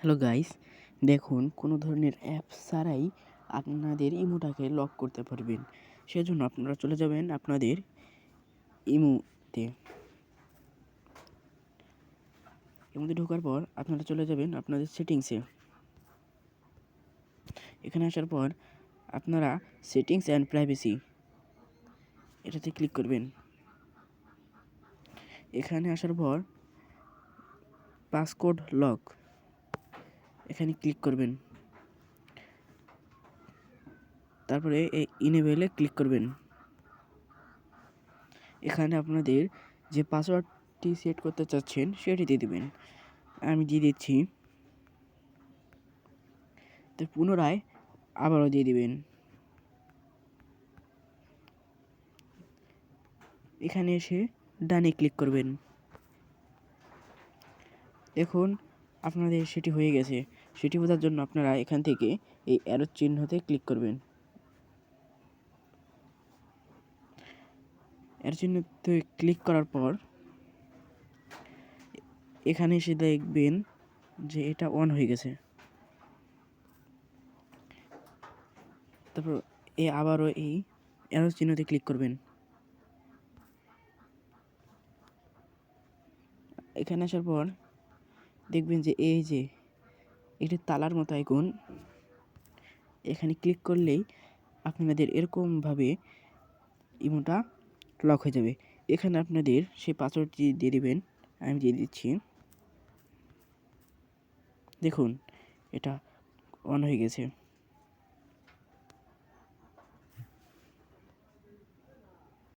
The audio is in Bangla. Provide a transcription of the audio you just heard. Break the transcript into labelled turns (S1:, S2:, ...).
S1: হ্যালো গাইস, দেখুন কোনো ধরনের অ্যাপ ছাড়াই আপনাদের ইমোটাকে লক করতে পারবেন। সেজন্য আপনারা চলে যাবেন আপনাদের ইমোতে। ইমোতে ঢোকার পর আপনারা চলে যাবেন আপনাদের সেটিংসে। এখানে আসার পর আপনারা সেটিংস অ্যান্ড প্রাইভেসি এটাতে ক্লিক করবেন। এখানে আসার পর পাসকোড লক এখানে ক্লিক করবেন। তারপরে এই ইনেবলে ক্লিক করবেন। এখানে আপনাদের যে পাসওয়ার্ডটি সেট করতে চাচ্ছেন সেটি দিয়ে দেবেন। আমি দিয়ে দিচ্ছি। তো পুনরায় আবারও দিয়ে দিবেন। এখানে এসে ডানে ক্লিক করবেন। দেখুন আপনাদের সেটি হয়ে গেছে। সেটি বোঝার জন্য আপনারা এখান থেকে এই অ্যারো চিহ্নতে ক্লিক করবেন। অ্যারো চিহ্নতে ক্লিক করার পর এখানে এসে দেখবেন যে এটা অন হয়ে গেছে। তারপর আবারও এই অ্যারো চিহ্নতে ক্লিক করবেন। এখানে আসার পর দেখবেন যে এই যে এটি তালার মতো আইকন, এখানে ক্লিক করলেই আপনাদের এরকমভাবে ইমোটা লক হয়ে যাবে। এখানে আপনাদের সেই পাসওয়ার্ডটি দিয়ে দিবেন। আমি দিয়ে দিচ্ছি। দেখুন এটা অন হয়ে গেছে।